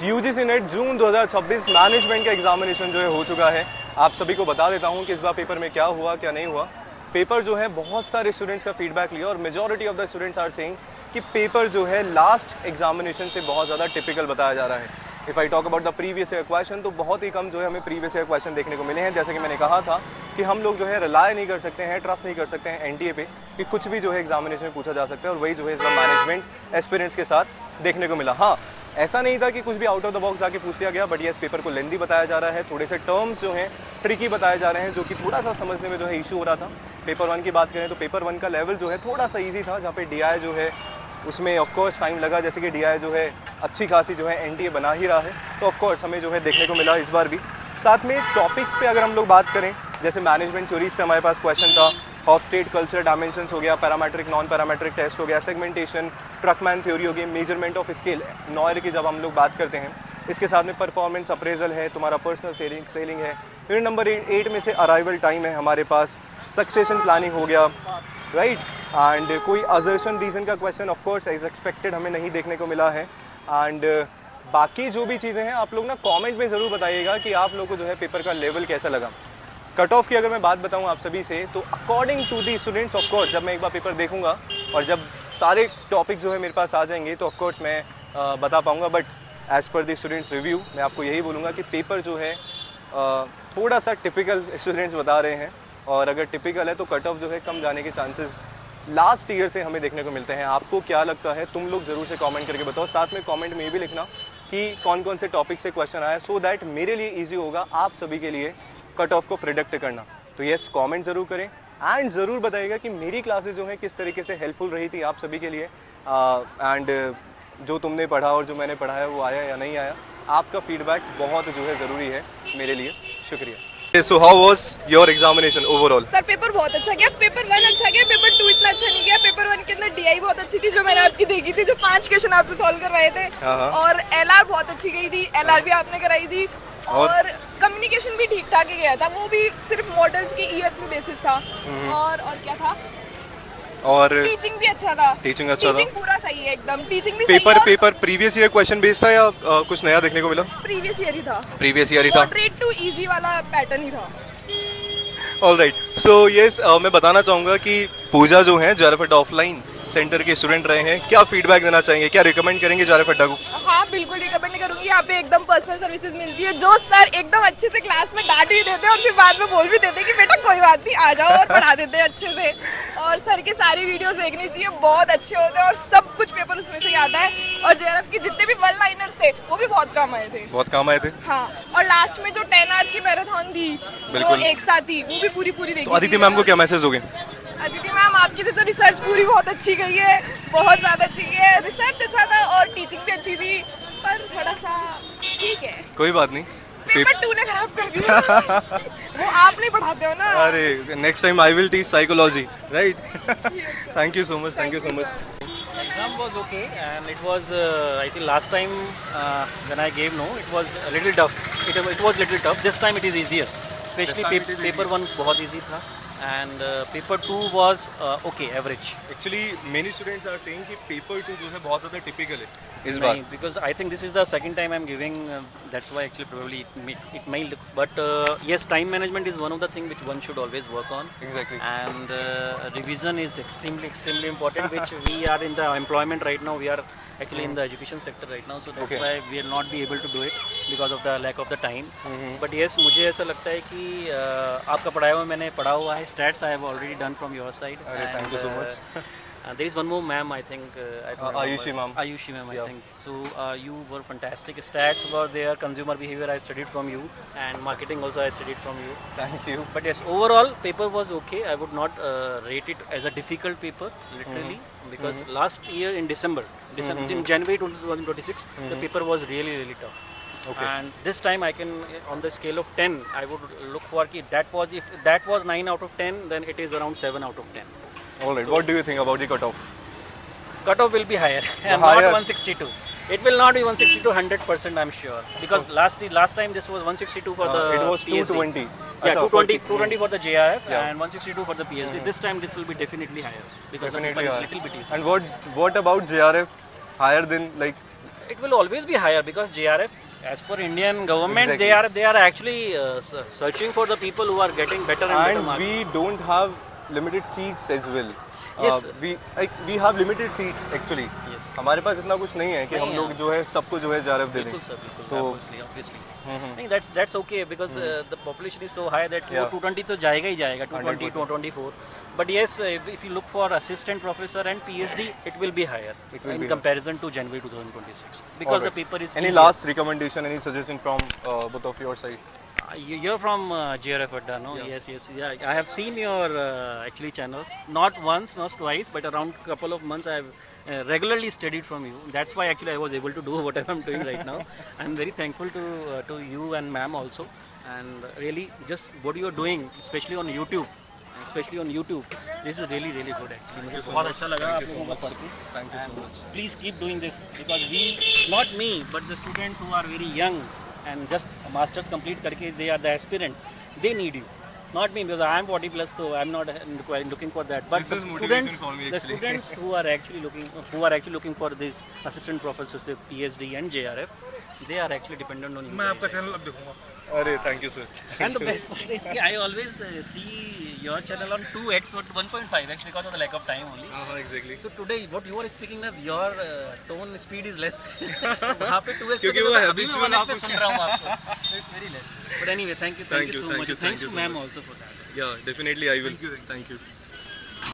UGC net जून 2026 management का examination जो है हो चुका है। आप सभी को बता देता हूँ कि इस बार पेपर में क्या हुआ क्या नहीं हुआ। पेपर जो है बहुत सारे स्टूडेंट्स का फीडबैक लिया और majority of the students are saying कि पेपर जो है लास्ट एग्जामिनेशन से बहुत ज़्यादा टिपिकल बताया जा रहा है। If I talk about the previous year question, तो बहुत ही कम जो है हमें प्रीवियस ईयर क्वेश्चन देखने को मिले हैं। जैसे कि मैंने कहा था कि हम लोग जो है रिलाय नहीं कर सकते हैं, ट्रस्ट नहीं कर सकते हैं एनटीए पे कि कुछ भी जो है एग्जामिनेशन में पूछा जा सकता है, और वही जो है इस बार मैनेजमेंट एस्पिरेंट्स के साथ देखने को मिला। हाँ, ऐसा नहीं था कि कुछ भी आउट ऑफ द बॉक्स जाके पूछ लिया गया, बट ये इस पेपर को लेंदी बताया जा रहा है। थोड़े से टर्म्स जो हैं ट्रिकी बताए जा रहे हैं, जो कि थोड़ा सा समझने में जो है इशू हो रहा था। पेपर 1 की बात करें तो पेपर 1 का लेवल जो है थोड़ा सा ईजी था, जहाँ पे डीआई जो है उसमें ऑफकोर्स टाइम लगा। जैसे कि डीआई जो है अच्छी खासी जो है एनटीए बना ही रहा है, तो ऑफकोर्स हमें जो है देखने को मिला इस बार भी। साथ में टॉपिक्स पे अगर हम लोग बात करें, जैसे मैनेजमेंट थ्योरीज पे हमारे पास क्वेश्चन था, ऑफ स्टेट कल्चर डायमेंशंस हो गया, पैरामेट्रिक नॉन पैरामेट्रिक टेस्ट हो गया, सेगमेंटेशन, ट्रकमैन थ्योरी हो गई, मेजरमेंट ऑफ स्केल नॉयर की जब हम लोग बात करते हैं। इसके साथ में परफॉर्मेंस अप्रेजल है, तुम्हारा पर्सनल सेलिंग है। यूनिट नंबर 8 में से अराइवल टाइम है हमारे पास, सक्सेशन प्लानिंग हो गया, राइट। एंड कोई असर्शन रीजन का question of course as expected हमें नहीं देखने को मिला है। एंड बाकी जो भी चीज़ें हैं आप लोग ना कमेंट में ज़रूर बताइएगा कि आप लोगों को जो है पेपर का लेवल कैसा लगा। कट ऑफ की अगर मैं बात बताऊं आप सभी से, तो according to the students, of course जब मैं एक बार पेपर देखूंगा और जब सारे टॉपिक जो है मेरे पास आ जाएंगे तो ऑफ कोर्स मैं बता पाऊंगा। But as per the students review मैं आपको यही बोलूँगा कि पेपर जो है थोड़ा सा टिपिकल स्टूडेंट्स बता रहे हैं, और अगर टिपिकल है तो कट ऑफ जो है कम जाने के चांसेस लास्ट ईयर से हमें देखने को मिलते हैं। आपको क्या लगता है तुम लोग ज़रूर से कमेंट करके बताओ। साथ में कमेंट में ये भी लिखना कि कौन कौन से टॉपिक से क्वेश्चन आया, सो दैट मेरे लिए ईजी होगा आप सभी के लिए कट ऑफ को प्रिडिक्ट करना। तो यस, कमेंट ज़रूर करें एंड ज़रूर बताइएगा कि मेरी क्लासेस जो हैं किस तरीके से हेल्पफुल रही थी आप सभी के लिए, एंड जो तुमने पढ़ा और जो मैंने पढ़ा है वो आया या नहीं आया। आपका फीडबैक बहुत जो है ज़रूरी है मेरे लिए। शुक्रिया। So how was your examination overall? Sir paper बहुत अच्छा गया। पेपर 1 अच्छा गया, पेपर 2 इतना अच्छा नहीं गया। पेपर 1 के अंदर डीआई बहुत अच्छी थी जो मैंने आपकी देखी थी, जो 5 क्वेश्चन आपसे सॉल्व करवाए थे, और एलआर बहुत अच्छी गई थी, एलआर भी आपने कराई थी, और कम्युनिकेशन भी ठीक ठाक ही गया था, वो भी सिर्फ मॉडल्स के ईयर्स पे बेसिस था। और क्या था, और टीचिंग भी अच्छा था। टीचिंग पूरा सही है एकदम, टीचिंग भी paper previous year question based था या कुछ नया देखने को मिला? प्रीवियस ईयर ही था। मॉडरेट टू इजी वाला पैटर्न ही था। ऑलराइट, सो यस, मैं बताना चाहूँगा कि पूजा जो है जारफट ऑफलाइन सेंटर के स्टूडेंट रहे हैं, क्या फीडबैक देना चाहेंगे, क्या रिकमेंड करेंगे जारफट्टा को? हाँ बिल्कुल रिकमेंड करूंगी। यहाँ पे एकदम पर्सनल सर्विसेज मिलती है, जो सर एकदम अच्छे से क्लास में डांट भी देते हैं और फिर बाद में बोल भी देते हैं कि बेटा कोई बात नहीं आ जाओ, और पढ़ा देते हैं अच्छे से। और सर के सारी वीडियोस देखनी चाहिए, बहुत अच्छे होते हैं और सब कुछ पेपर उसमें से आता है। और जेआरएफ के जितने भी वन लाइनर्स थे वो भी बहुत काम आए थे। हाँ, और लास्ट में जो 10 आवर्स की मैराथन थी जो एक साथ थी, वो भी पूरी देखी। अदिति मैम को क्या मैसेज दोगे? अदिति मैम, आपकी से तो रिसर्च पूरी बहुत अच्छी गई है, बहुत ज़्यादा अच्छी गई है। रिसर्च अच्छा था और टीचिंग भी अच्छी थी, पर थोड़ा सा ठीक है, कोई बात नहीं। पेपर 2 ने खराब कर दिया। वो आप नहीं पढ़ाते हो ना। अरे next time I will teach psychology, right? Thank you so much, thank you so much. Exam was okay, and it was I think last time when I gave it was a little tough. It was little tough. This time it is easier. Especially paper 1 बहुत easy था, and paper 2 was okay, average. Actually many students are saying कि paper 2 जो है बहुत ज़्यादा typical है इस बार, because I think this is the second time I'm giving, that's why actually probably it may look, but yes, time management is one of the things which one should always work on. Exactly. And revision is extremely important, which we are in the employment right now, we are actually in the education sector right now, so that's why we will not be able to do it because of the lack of the time. But yes, मुझे ऐसा लगता है कि आपका पढ़ाया हुआ मैंने पढ़ा हुआ है, stats I have already done from your side. Thank you so much. There is one more ma'am, I think. Ayushi ma'am. Ayushi ma'am, I think. So you were fantastic. Stats were there, consumer behavior I studied from you, and marketing also I studied from you. Thank you. But yes, overall paper was okay. I would not rate it as a difficult paper, literally, because last year in December, in January 2026, the paper was really tough. Okay. And this time I can, on the scale of 10, I would look for if that was 9 out of 10, then it is around 7 out of 10. Alright, what do you think about the cutoff? Cutoff will be higher, and not 162. It will not be 162 100%, I'm sure, because last time this was 162 for the it was PhD. 220. Yeah, 220 for the JRF and 162 for the PhD. This time this will be definitely higher because the paper is little bit easier. And what about JRF? Higher than, like, it will always be higher because JRF, as per Indian government, Exactly. they are actually searching for the people who are getting better and better And marks. we don't have limited seats as well. Yes. we have limited seats actually. Yes. हमारे पास इतना कुछ नहीं है कि हम नहीं लोग है। जो है सबको जो है JRF दे दें. बिल्कुल सर, बिल्कुल, तो obviously. नहीं, that's okay because the population is so high that Yeah. 220 तो जाएगा ही जाएगा, 220, 224. But yes, if you look for assistant professor and PhD, it will be higher in comparison to January 2026 because Alright. the paper is Any easier. last recommendation, any suggestion from both of your side? You're from JRF Adda, no? Yeah. Yes. Yeah, I have seen your actually channels. Not once, not twice, but around couple of months I have regularly studied from you. That's why actually I was able to do whatever I'm doing right now. I'm very thankful to you and ma'am also. And really, just what you are doing, especially on YouTube. This is really good actually. मुझे बहुत अच्छा लगा आप लोगों का पढ़ के. Thank you so much. Please keep doing this because we, not me, but the students who are very young and just masters complete करके they are the aspirants. They need you, not me because I am 40 plus, so I'm not looking for that. But This is the motivation students, for me, the actually. students who are actually looking for this assistant professorship, PhD and JRF, they are actually dependent on you. मैं आपका channel अब देखूंगा. अरे thank you sir. And the best part is I always see your channel on 2x or 1.5x because of the lack of time only. Exactly. So today, what you are speaking of, your tone speed is less. वहाँ पे 2x क्योंकि वो habitual 1x पे आप सुन रहा हूँ आपको. So it's very less. But anyway, thank you so much. Thanks to ma'am so also for that. Yeah, definitely I will. Thank you.